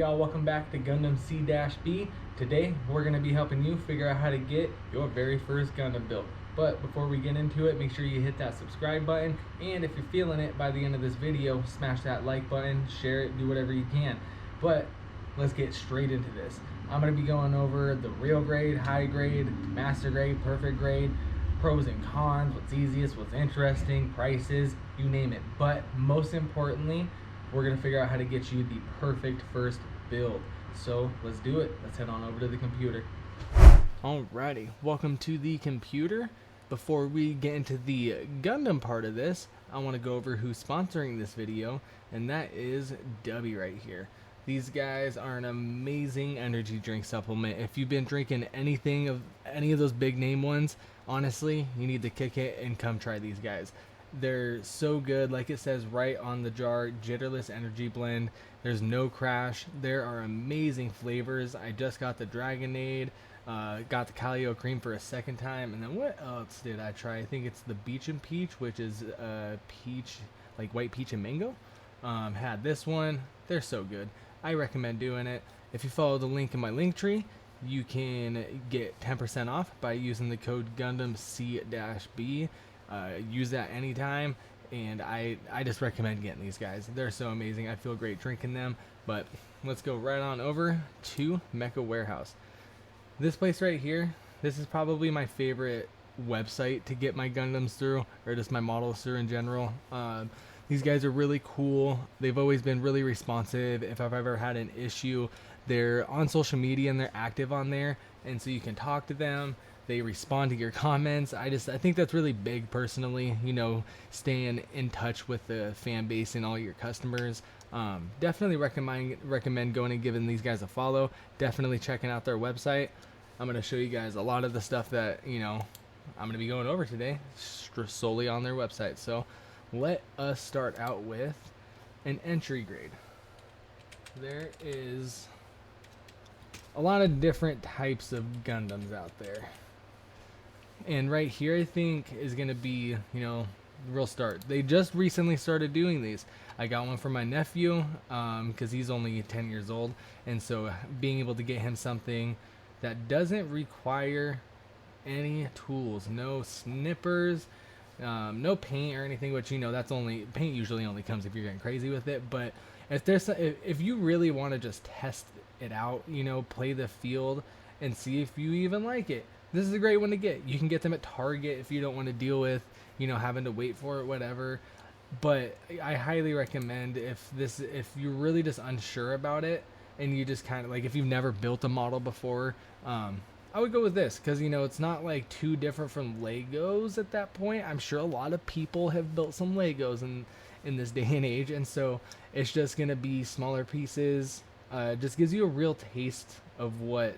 y'all, welcome back to GundamC-Bee. Today we're going to be helping you figure out how to get your very first Gundam build. But before we get into it, make sure you hit that subscribe button, and if you're feeling it by the end of this video, smash that like button, share it, do whatever you can. But let's get straight into this. I'm going to be going over the real grade, high grade, master grade, perfect grade, pros and cons, what's easiest, what's interesting, prices, you name it. But most importantly, we're going to figure out how to get you the perfect first build. So let's do it. Let's head on over to the computer. Alrighty, welcome to the computer. Before we get into the Gundam part of this, I want to go over who's sponsoring this video, and that is Dubby right here. These guys are an amazing energy drink supplement. If you've been drinking any of those big name ones, honestly, you need to kick it and come try these guys. They're so good, like it says right on the jar, jitterless energy blend. There's no crash. There are amazing flavors. I just got the Dragonade, got the Calio Cream for a second time, and then what else did I try? I think it's the Beach and Peach, which is peach, like white peach and mango. Had this one. They're so good. I recommend doing it. If you follow the link in my link tree, you can get 10% off by using the code GundamC-Bee. Use that anytime, and I just recommend getting these guys. They're so amazing. I feel great drinking them. But let's go right on over to Mecha Warehouse. This place right here, this is probably my favorite website to get my Gundams through, or just my models through in general. These guys are really cool. They've always been really responsive. If I've ever had an issue, they're on social media and they're active on there, and so you can talk to them. They respond to your comments. I think that's really big personally, you know, staying in touch with the fan base and all your customers. Definitely recommend going and giving these guys a follow. Definitely checking out their website. I'm going to show you guys a lot of the stuff that, you know, I'm going to be going over today solely on their website. So let us start out with an entry grade. There is a lot of different types of Gundams out there. And right here, I think, is going to be, you know, the real start. They just recently started doing these. I got one for my nephew because he's only 10 years old. And so being able to get him something that doesn't require any tools, no snippers, no paint or anything, which, you know, paint usually only comes if you're getting crazy with it. But if you really want to just test it out, you know, play the field and see if you even like it, this is a great one to get. You can get them at Target if you don't want to deal with, you know, having to wait for it, whatever. But I highly recommend if you're really just unsure about it and you just kind of like, if you've never built a model before, I would go with this because, you know, it's not like too different from Legos at that point. I'm sure a lot of people have built some Legos in this day and age, and so it's just gonna be smaller pieces. Just gives you a real taste of what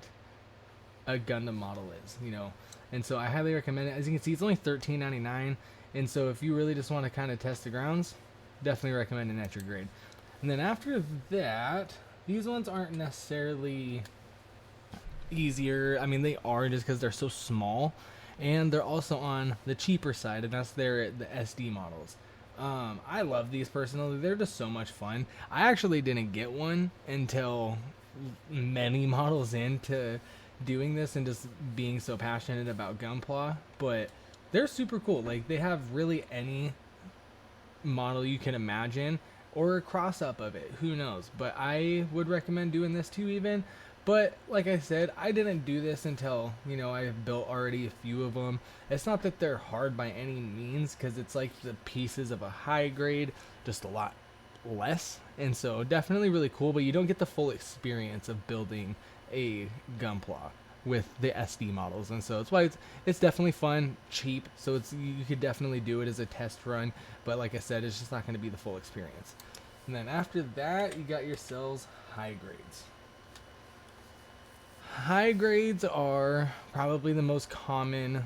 a Gundam model is, you know, and so I highly recommend it. As you can see, it's only $13.99, and so if you really just want to kind of test the grounds, definitely recommend an entry grade. And then after that, these ones aren't necessarily easier. I mean, they are just because they're so small, and they're also on the cheaper side, and that's the SD models. I love these personally. They're just so much fun. I actually didn't get one until many models into doing this and just being so passionate about Gunpla, but they're super cool. Like, they have really any model you can imagine or a cross up of it, who knows, but I would recommend doing this too even. But like I said, I didn't do this until, you know, I've built already a few of them. It's not that they're hard by any means, because it's like the pieces of a high grade, just a lot less, and so definitely really cool, but you don't get the full experience of building a Gunpla with the SD models, and so it's why it's definitely fun, cheap, so you could definitely do it as a test run, but like I said, it's just not going to be the full experience. And then after that, you got yourselves high grades. High grades are probably the most common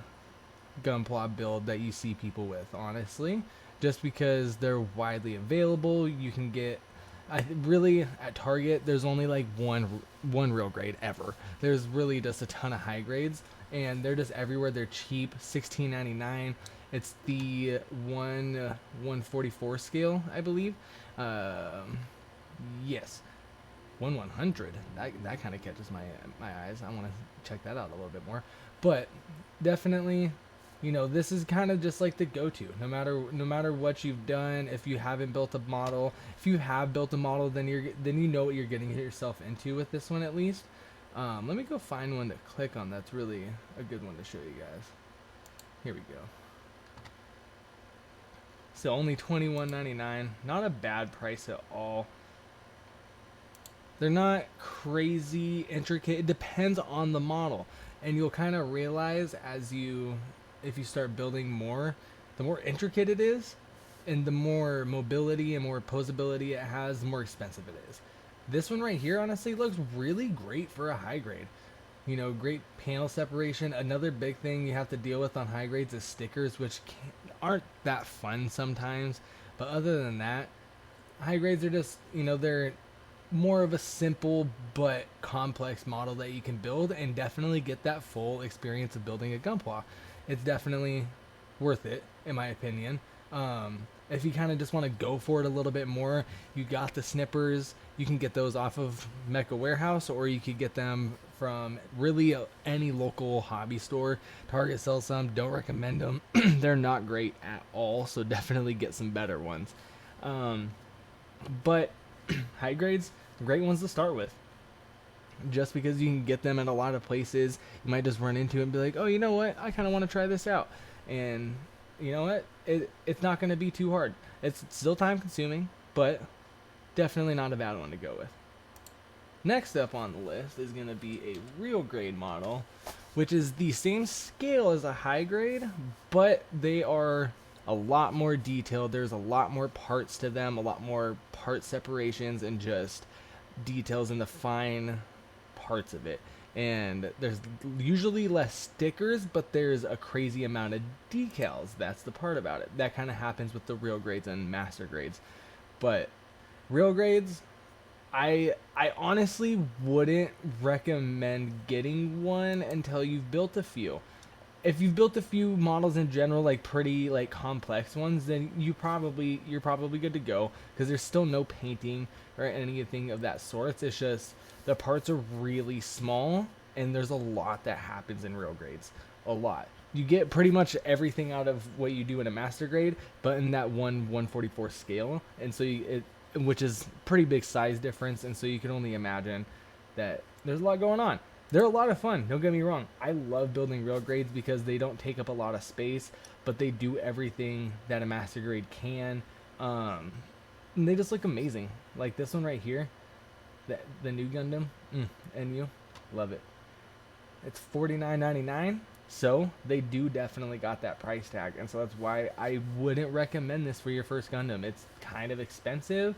Gunpla build that you see people with, honestly, just because they're widely available. You can get, really at Target, there's only like one real grade ever. There's really just a ton of high grades, and they're just everywhere. They're cheap, $16.99. It's the 1/144 scale, I believe. Yes. 1/100. That kind of catches my eyes. I want to check that out a little bit more. But definitely, you know, this is kind of just like the go-to. No matter what you've done, if you haven't built a model, if you have built a model, then you know what you're getting yourself into with this one at least. Let me go find one to click on that's really a good one to show you guys. Here we go. So only $21.99. Not a bad price at all. They're not crazy intricate. It depends on the model. And you'll kind of realize if you start building more, the more intricate it is, and the more mobility and more posability it has, the more expensive it is. This one right here honestly looks really great for a high grade. You know, great panel separation. Another big thing you have to deal with on high grades is stickers, which aren't that fun sometimes. But other than that, high grades are just, you know, they're more of a simple but complex model that you can build and definitely get that full experience of building a Gunpla. It's definitely worth it, in my opinion. If you kind of just want to go for it a little bit more, you got the snippers. You can get those off of Mecha Warehouse, or you could get them from really any local hobby store. Target sells some. Don't recommend them. They're not great at all, so definitely get some better ones. But high grades, great ones to start with. Just because you can get them at a lot of places, you might just run into it and be like, oh, you know what? I kind of want to try this out. And you know what? It's not going to be too hard. It's still time consuming, but definitely not a bad one to go with. Next up on the list is going to be a real grade model, which is the same scale as a high grade, but they are a lot more detailed. There's a lot more parts to them, a lot more part separations, and just details in the fine parts of it. And there's usually less stickers, but there's a crazy amount of decals. That's the part about it. That kind of happens with the real grades and master grades. But real grades, I honestly wouldn't recommend getting one until you've built a few. If you've built a few models in general, like pretty like complex ones, then you're probably good to go, because there's still no painting or anything of that sort. It's just the parts are really small, and there's a lot that happens in real grades. A lot. You get pretty much everything out of what you do in a master grade, but in that 1/144 scale, and so which is pretty big size difference, and so you can only imagine that there's a lot going on. They're a lot of fun, don't get me wrong. I love building real grades because they don't take up a lot of space, but they do everything that a master grade can. And they just look amazing. Like this one right here, the new Gundam, NU, love it. It's $49.99, so they do definitely got that price tag, and so that's why I wouldn't recommend this for your first Gundam. It's kind of expensive.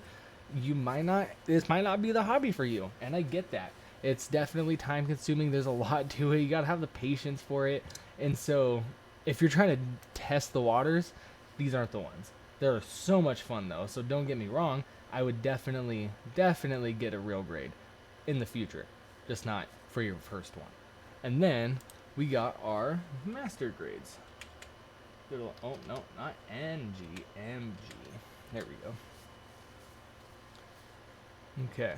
This might not be the hobby for you, and I get that. It's definitely time consuming. There's a lot to it. You gotta have the patience for it. And so if you're trying to test the waters, these aren't the ones. They're so much fun though. So don't get me wrong. I would definitely get a real grade in the future, just not for your first one. And then we got our master grades. Oh no, not NG, MG. There we go. Okay.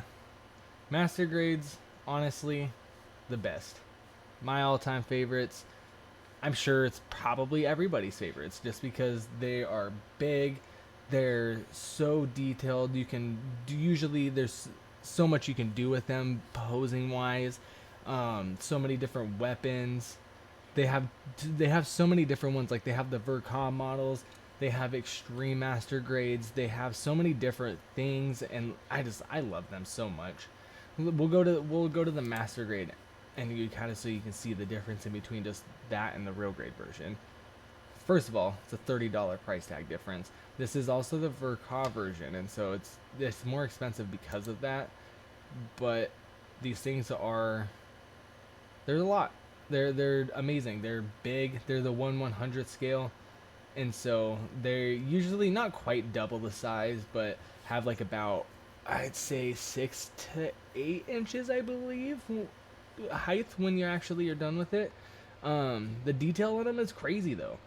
Master grades, honestly, the best. My all-time favorites. I'm sure it's probably everybody's favorites, just because they are big. They're so detailed. Usually there's so much you can do with them posing wise. So many different weapons. They have so many different ones. Like they have the Vercom models. They have extreme master grades. They have so many different things, and I love them so much. We'll go to the master grade, and you kind of so you can see the difference in between just that and the real grade version. First of all, it's a $30 price tag difference. This is also the Verka version, and so it's more expensive because of that. But these things there's a lot. They're amazing. They're big. They're the 1/100 scale, and so they're usually not quite double the size, but have like about, I'd say 6 to 8 inches, I believe, height when you're done with it. The detail on them is crazy though.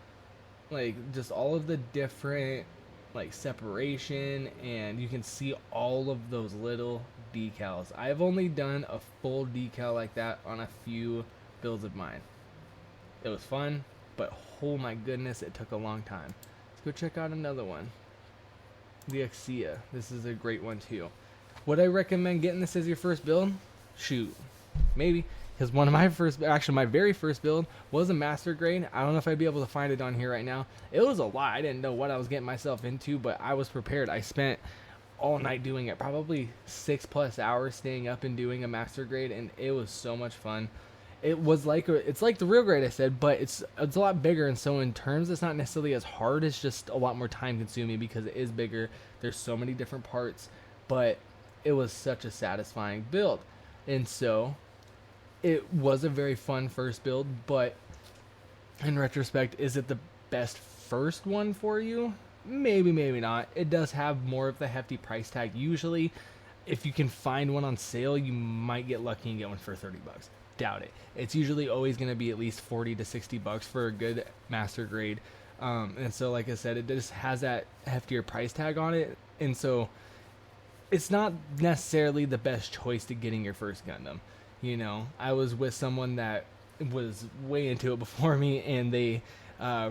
Like just all of the different like separation, and you can see all of those little decals. I've only done a full decal like that on a few builds of mine. It was fun, but oh my goodness, it took a long time. Let's go check out another one. The Exia. This is a great one too. Would I recommend getting this as your first build? Shoot, maybe. Because one of my first, actually my very first build was a master grade. I don't know if I'd be able to find it on here right now. It was a lot. I didn't know what I was getting myself into, but I was prepared. I spent all night doing it, probably 6+ hours staying up and doing a master grade, and it was so much fun. It was like it's like the real grade, I said, but it's a lot bigger, and so in terms it's not necessarily as hard. It's just a lot more time consuming because it is bigger. There's so many different parts, but it was such a satisfying build, and so it was a very fun first build. But in retrospect, is it the best first one for you? Maybe, maybe not. It does have more of the hefty price tag. Usually, if you can find one on sale, you might get lucky and get one for 30 bucks. Doubt it. It's usually always going to be at least 40 to 60 bucks for a good master grade. And so, like I said, it just has that heftier price tag on it. And so, it's not necessarily the best choice to getting your first Gundam. You know, I was with someone that was way into it before me, and they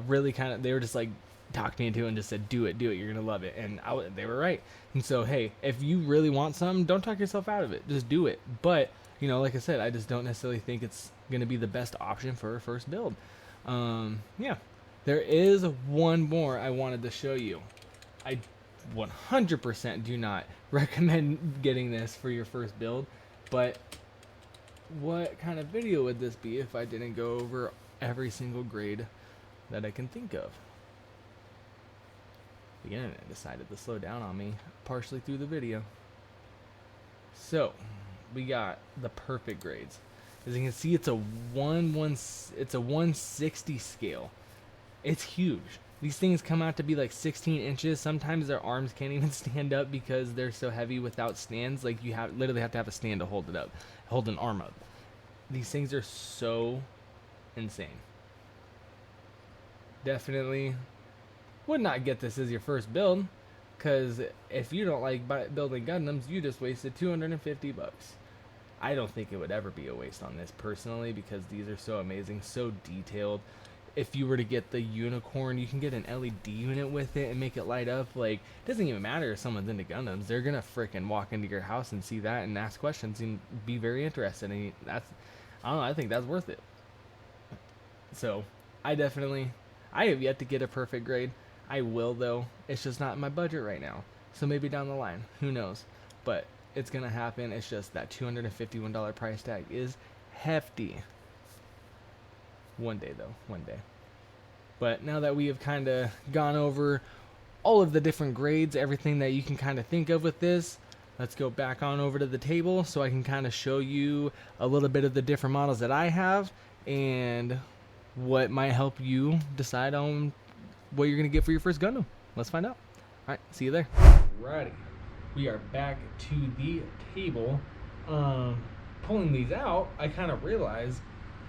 really they were just like, talked me into it and just said, do it, you're going to love it. And they were right. And so, hey, if you really want something, don't talk yourself out of it. Just do it. But, you know, like I said, I just don't necessarily think it's going to be the best option for a first build. Yeah. There is one more I wanted to show you. I 100% do not recommend getting this for your first build, but what kind of video would this be if I didn't go over every single grade that I can think of? The internet decided to slow down on me partially through the video. So we got the perfect grades. As you can see, it's a 160 scale. It's huge. These things come out to be like 16 inches. Sometimes their arms can't even stand up because they're so heavy without stands. Like you literally have to have a stand to hold it up, hold an arm up. These things are so insane. Definitely would not get this as your first build, because if you don't like building Gundams, you just wasted 250 bucks. I don't think it would ever be a waste on this personally, because these are so amazing, so detailed. If you were to get the unicorn, you can get an LED unit with it and make it light up. Like, it doesn't even matter if someone's into Gundams. They're gonna freaking walk into your house and see that and ask questions and be very interested. And I don't know, I think that's worth it. So I have yet to get a perfect grade. I will, though. It's just not in my budget right now. So maybe down the line, who knows? But it's gonna happen. It's just that $251 price tag is hefty. One day, though. One day. But now that we have kind of gone over all of the different grades, everything that you can kind of think of with this, let's go back on over to the table so I can kind of show you a little bit of the different models that I have and what might help you decide on what you're going to get for your first Gundam. Let's find out. Alright, see you there. Alrighty. We are back to the table. Pulling these out, I kind of realized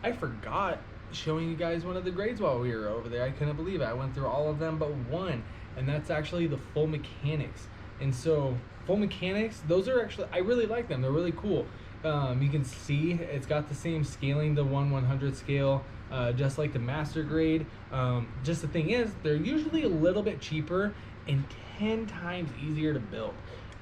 I forgot showing you guys one of the grades while we were over there. I couldn't believe it. I went through all of them but one, and that's actually the full mechanics. And so full mechanics, those are actually, I really like them. They're really cool. You can see it's got the same scaling, the 1/100 scale, just like the master grade. Just the thing is, they're usually a little bit cheaper and 10 times easier to build.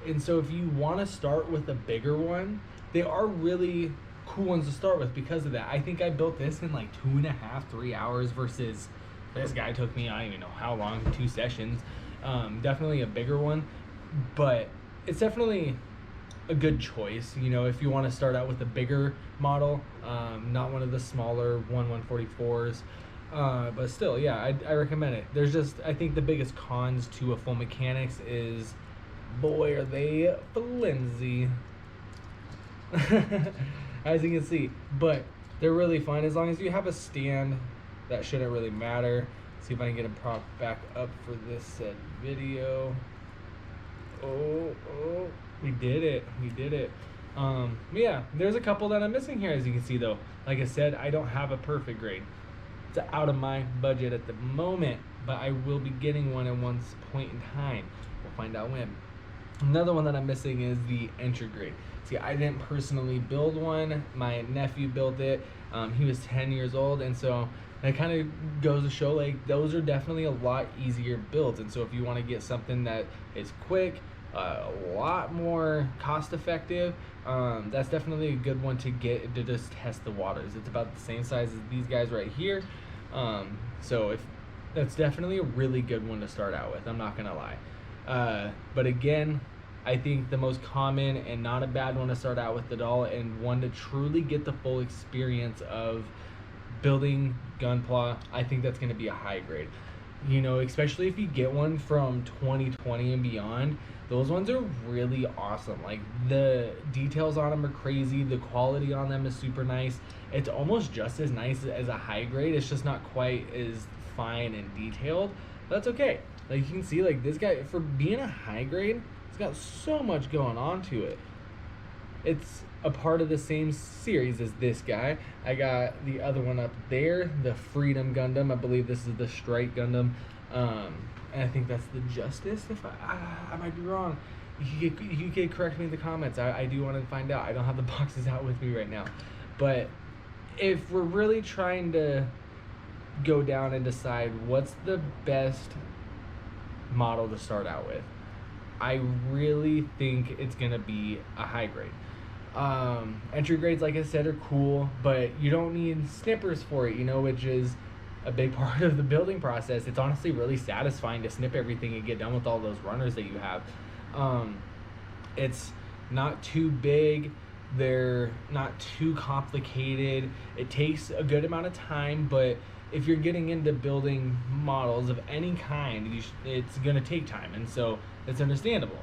And so if you want to start with a bigger one, they are really cool ones to start with because of that. I think I built this in like 2.5, 3 hours versus this guy took me, I don't even know how long, 2 sessions. Definitely a bigger one, but it's definitely a good choice, you know, if you want to start out with a bigger model, not one of the smaller 1/144s. But still, yeah, I recommend it. There's just, I think the biggest cons to a full mechanics is, boy, are they flimsy. As you can see, but they're really fun. As long as you have a stand, that shouldn't really matter. Let's see if I can get them propped back up for this said video. Oh, we did it. Yeah, there's a couple that I'm missing here, as you can see, though. Like I said, I don't have a perfect grade. It's out of my budget at the moment, but I will be getting one at one point in time. We'll find out when. Another one that I'm missing is the entry grade. See, I didn't personally build one. My nephew built it. He was 10 years old, and so that kind of goes to show, like, those are definitely a lot easier builds. And so if you want to get something that is quick, a lot more cost effective, that's definitely a good one to get to just test the waters. It's about the same size as these guys right here. So if that's definitely a really good one to start out with, I'm not gonna lie. But again, I think the most common and not a bad one to start out with at all, and one to truly get the full experience of building Gunpla, I think that's going to be a high grade. You know, especially if you get one from 2020 and beyond, those ones are really awesome. Like, the details on them are crazy, the quality on them is super nice. It's almost just as nice as a high grade. It's just not quite as fine and detailed. But that's okay. Like, you can see, like, this guy, for being a high grade, it's got so much going on to it. It's a part of the same series as this guy. I got the other one up there, the Freedom Gundam. I believe this is the Strike Gundam. And I think that's the Justice. If I might be wrong. You could correct me in the comments. I do want to find out. I don't have the boxes out with me right now. But if we're really trying to go down and decide what's the best model to start out with, I really think it's gonna be a high grade. Entry grades, like I said, are cool, but you don't need snippers for it, you know, which is a big part of the building process. It's honestly really satisfying to snip everything and get done with all those runners that you have. It's not too big, they're not too complicated. It takes a good amount of time, but if you're getting into building models of any kind, it's gonna take time, and so it's understandable.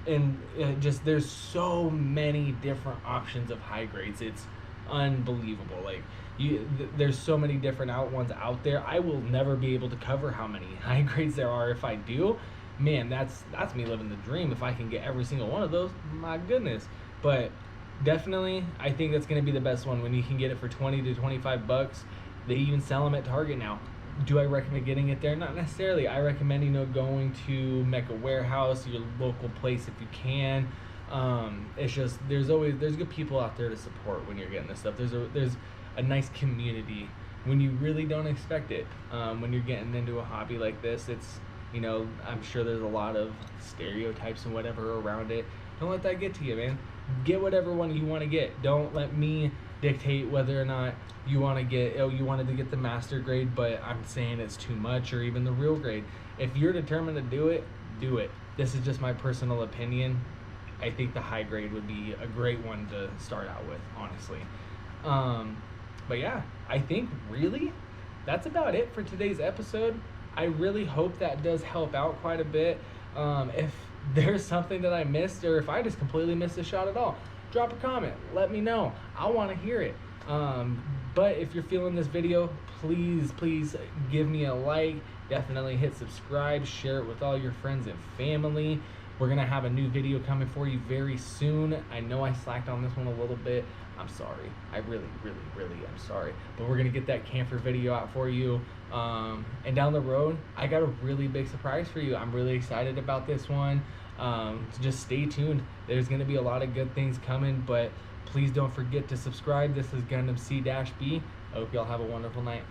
And just, there's so many different options of high grades. It's unbelievable. Like, there's so many different ones out there. I will never be able to cover how many high grades there are. If I do, man, that's me living the dream. If I can get every single one of those, my goodness. But definitely, I think that's going to be the best one when you can get it for 20 to 25 bucks. They even sell them at Target now. Do I recommend getting it there? Not necessarily. I recommend, you know, going to Mecca Warehouse, your local place if you can. It's just, there's good people out there to support when you're getting this stuff. There's a nice community when you really don't expect it. When you're getting into a hobby like this, it's, you know, I'm sure there's a lot of stereotypes and whatever around it. Don't let that get to you, man. Get whatever one you want to get. Don't let me dictate whether or not you want to get, you wanted to get the master grade, but I'm saying it's too much, or even the real grade. If you're determined to do it, do it. This is just my personal opinion. I think the high grade would be a great one to start out with, honestly. But yeah, I think really that's about it for today's episode. I really hope that does help out quite a bit. If there's something that I missed, or if I just completely missed a shot at all, drop a comment, let me know. I want to hear it. But if you're feeling this video, please give me a like. Definitely hit subscribe, share it with all your friends and family. We're gonna have a new video coming for you very soon. I know I slacked on this one a little bit. I'm sorry. I really am sorry. But we're gonna get that camper video out for you. And down the road, I got a really big surprise for you. I'm really excited about this one. So just stay tuned. There's gonna be a lot of good things coming, but please don't forget to subscribe. This is GundamC-Bee. I hope y'all have a wonderful night.